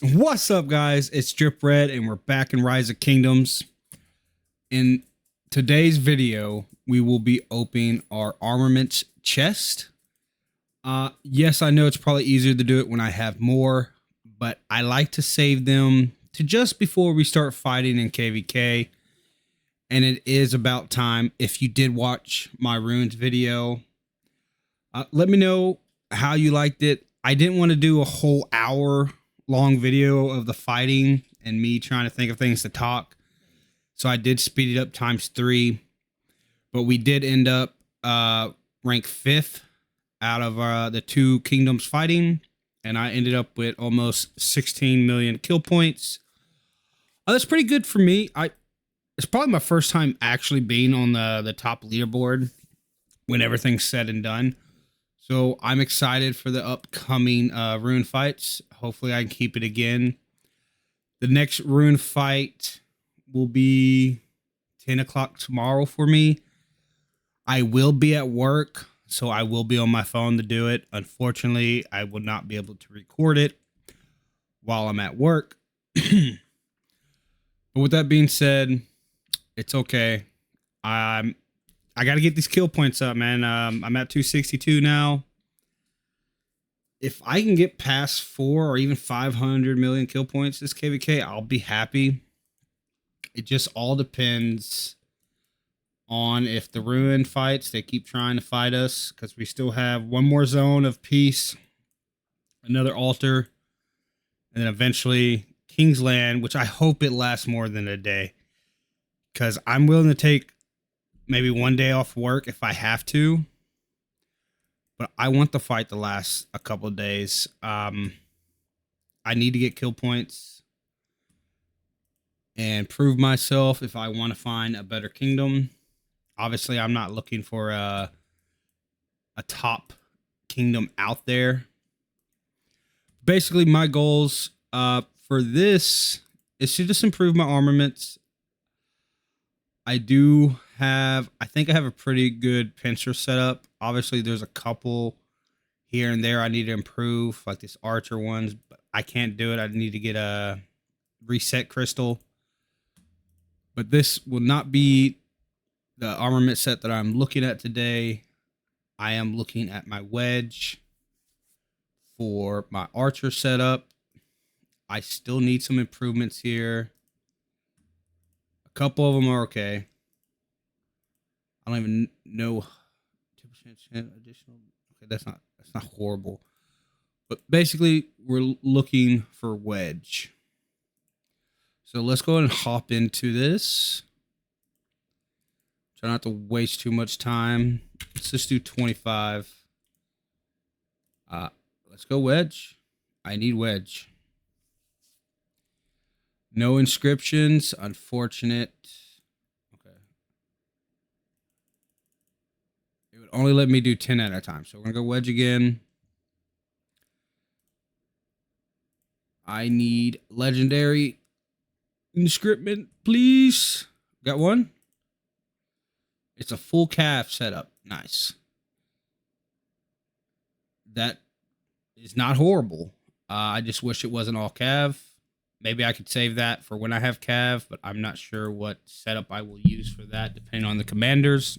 What's up, guys? It's Drip Red, and we're back in Rise of Kingdoms. In today's video, we will be opening our armaments chest. Yes, I know it's probably easier to do it when I have more, but I like to save them to just before we start fighting in KVK. And it is about time. If you did watch my runes video, let me know how you liked it. I didn't want to do a whole hour long video of the fighting and me trying to think of things to talk, so I did speed it up ×3, but we did end up rank 5th out of the 2 kingdoms fighting, and I ended up with almost 16 million kill points. That's pretty good for me. It's probably my first time actually being on the top leaderboard when everything's said and done. So I'm excited for the upcoming rune fights. Hopefully I can keep it again. The next rune fight will be 10 o'clock tomorrow for me. I will be at work, so I will be on my phone to do it. Unfortunately, I will not be able to record it while I'm at work. But with that being said, it's okay. I got to get these kill points up, man. I'm at 262 now. If I can get past 4 or even 500 million kill points this KVK, I'll be happy. It just all depends on if the Ruin fights, they keep trying to fight us, because we still have one more zone of peace, another altar, and then eventually Kingsland, which I hope it lasts more than a day, because I'm willing to take maybe one day off work if I have to, but I want the fight to last a couple of days. I need to get kill points and prove myself if I want to find a better kingdom. Obviously, I'm not looking for a top kingdom out there. Basically, my goals for this is to just improve my armaments. I think I have a pretty good pincer setup. Obviously, there's a couple here and there I need to improve, like this archer ones, but I can't do it. I need to get a reset crystal. But this will not be the armament set that I'm looking at today. I am looking at my wedge for my archer setup. I still need some improvements here. A couple of them are okay. I don't even know. 2% additional. Okay, that's not horrible. But basically, we're looking for wedge. So let's go ahead and hop into this. Try not to waste too much time. Let's just do 25. Let's go wedge. I need wedge. No inscriptions. Unfortunate. It would only let me do 10 at a time. So we're going to go wedge again. I need legendary inscription, please. Got one. It's a full calf setup. Nice. That is not horrible. I just wish it wasn't all cav. Maybe I could save that for when I have cav, but I'm not sure what setup I will use for that, depending on the commanders.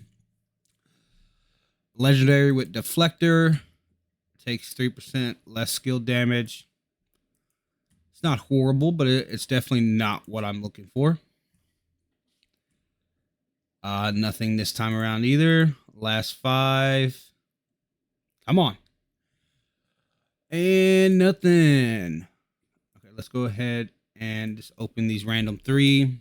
Legendary with deflector, takes 3% less skill damage. It's not horrible, but it's definitely not what I'm looking for. Nothing this time around either. Last 5. Come on. And nothing. Okay, let's go ahead and just open these random 3.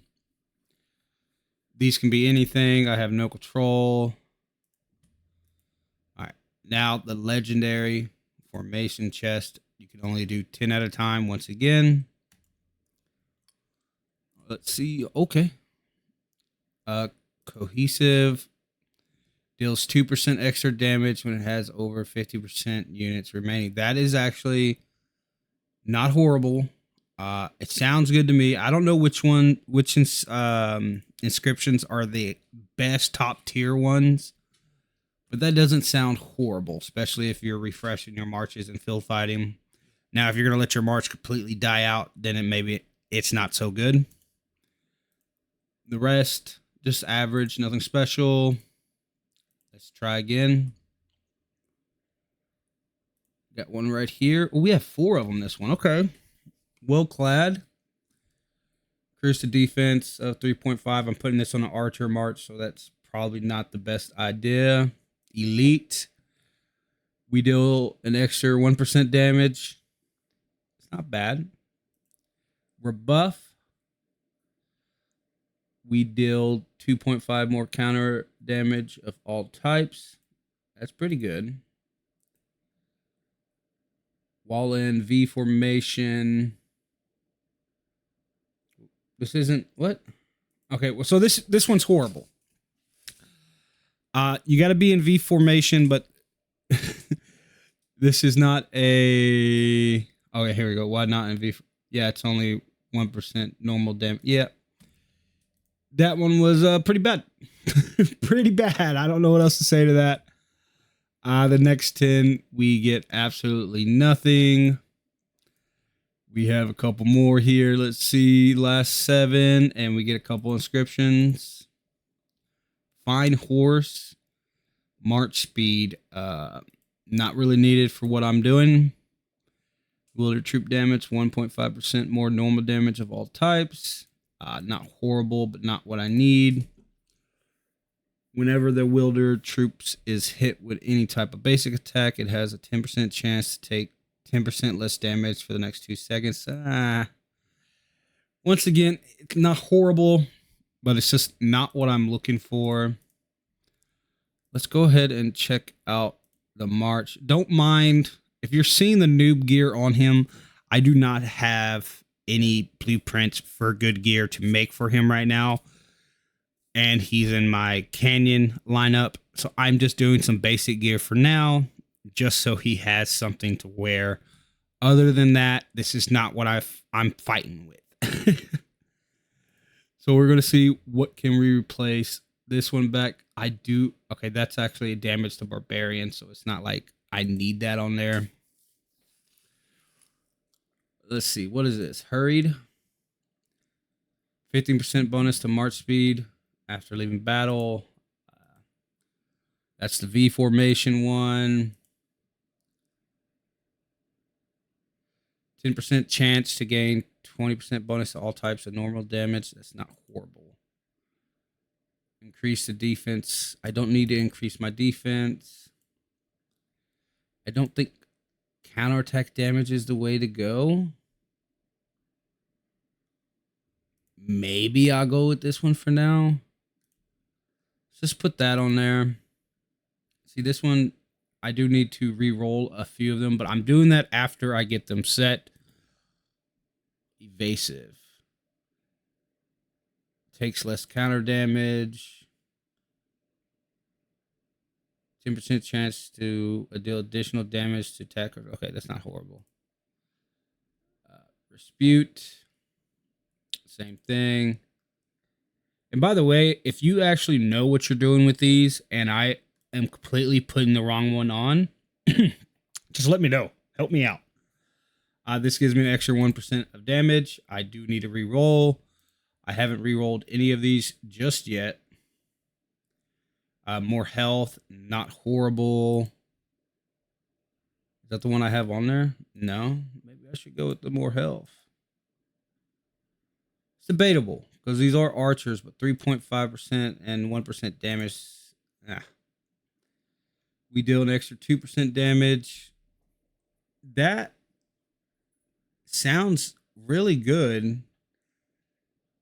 These can be anything. I have no control. Now the legendary formation chest, you can only do 10 at a time once again. Let's see. Okay. Cohesive deals 2% extra damage when it has over 50% units remaining. That is actually not horrible. It sounds good to me. I don't know which inscriptions are the best top tier ones, but that doesn't sound horrible, especially if you're refreshing your marches and field fighting. Now, if you're going to let your March completely die out, then it's not so good. The rest, just average, nothing special. Let's try again. Got one right here. Oh, we have 4 of them this one. Okay. Well clad. Cruise to defense of 3.5. I'm putting this on an archer march, so that's probably not the best idea. Elite. We deal an extra 1% damage. It's not bad. Rebuff. We deal 2.5 more counter damage of all types. That's pretty good. Wall in V formation. This isn't what? Okay, well, so this one's horrible. You got to be in V formation, but this is not a. Okay, here we go. Why not in V? Yeah, it's only 1% normal damage. Yeah, that one was pretty bad. Pretty bad. I don't know what else to say to that. The next 10, we get absolutely nothing. We have a couple more here. Let's see. Last 7, and we get a couple inscriptions. Fine horse. March speed. Not really needed for what I'm doing. Wielder troop damage. 1.5% more normal damage of all types. Not horrible, but not what I need. Whenever the wielder troops is hit with any type of basic attack, it has a 10% chance to take 10% less damage for the next 2 seconds. Once again, it's not horrible, but it's just not what I'm looking for. Let's go ahead and check out the March. Don't mind if you're seeing the noob gear on him. I do not have any blueprints for good gear to make for him right now. And he's in my Canyon lineup. So I'm just doing some basic gear for now, just so he has something to wear. Other than that, this is not what I'm fighting with. So we're going to see what can we replace this one back. Okay, that's actually a damage to Barbarian, so it's not like I need that on there. Let's see, what is this? Hurried. 15% bonus to March speed after leaving battle. That's the V formation one. 10% chance to gain 20% bonus to all types of normal damage. That's not horrible. Increase the defense. I don't need to increase my defense. I don't think counterattack damage is the way to go. Maybe I'll go with this one for now. Let's just put that on there. See, this one, I do need to re-roll a few of them, but I'm doing that after I get them set. Evasive. Takes less counter damage. 10% chance to deal additional damage to attack. Okay, that's not horrible. Dispute. Same thing. And by the way, if you actually know what you're doing with these and I am completely putting the wrong one on, just let me know. Help me out. This gives me an extra 1% of damage. I do need to re-roll. I haven't re-rolled any of these just yet. More health, not horrible. Is that the one I have on there? No. Maybe I should go with the more health. It's debatable because these are archers, but 3.5% and 1% damage. We deal an extra 2% damage. That sounds really good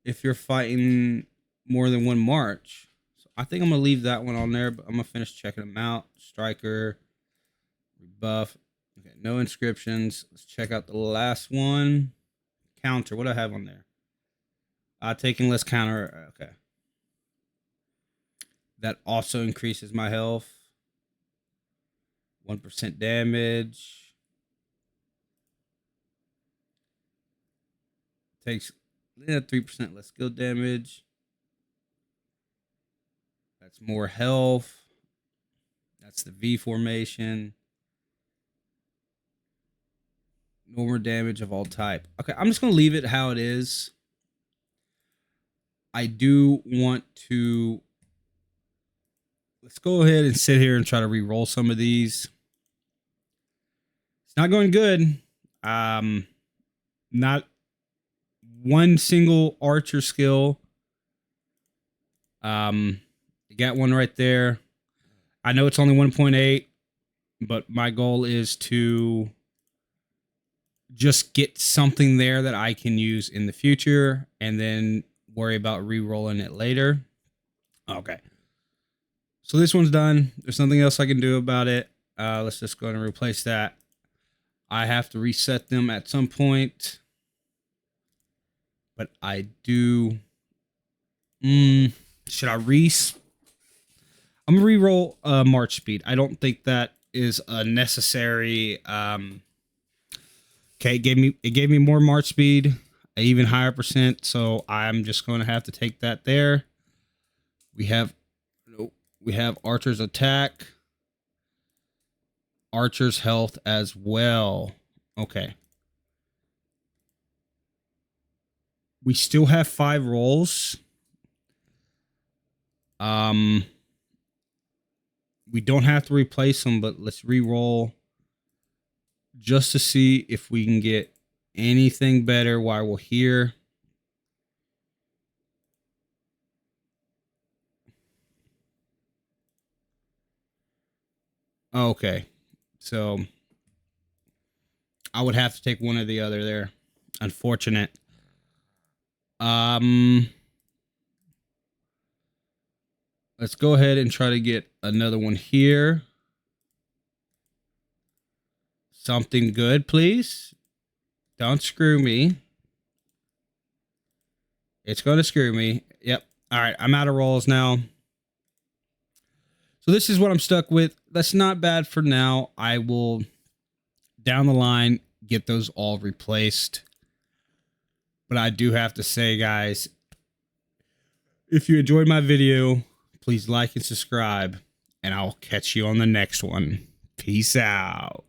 if you're fighting more than one march. So I think I'm going to leave that one on there, but I'm going to finish checking them out. Striker, rebuff. Okay, no inscriptions. Let's check out the last one. Counter. What do I have on there? Taking less counter. Okay. That also increases my health. 1% damage. Takes 3% less skill damage. That's more health. That's the V formation. No more damage of all type. Okay, I'm just going to leave it how it is. I do want to... Let's go ahead and sit here and try to re-roll some of these. It's not going good. Not one single archer skill. You got one right there. I know it's only 1.8, but my goal is to just get something there that I can use in the future and then worry about re-rolling it later. Okay. So this one's done. There's nothing else I can do about it. Let's just go ahead and replace that. I have to reset them at some point. But I do... should I I'm gonna re-roll March speed. I don't think that is a necessary... Okay, it gave me more March speed, an even higher percent, so I'm just going to have to take that there. We have Archer's attack, Archer's health as well. Okay. We still have 5 rolls. We don't have to replace them, but let's re-roll just to see if we can get anything better while we're here. Okay, so I would have to take one or the other there. Unfortunate. Let's go ahead and try to get another one here. Something good, please. Don't screw me. It's going to screw me. Yep. All right, I'm out of rolls now. So this is what I'm stuck with. That's not bad for now. I will, down the line, get those all replaced. But I do have to say, guys, if you enjoyed my video, please like and subscribe, and I'll catch you on the next one. Peace out.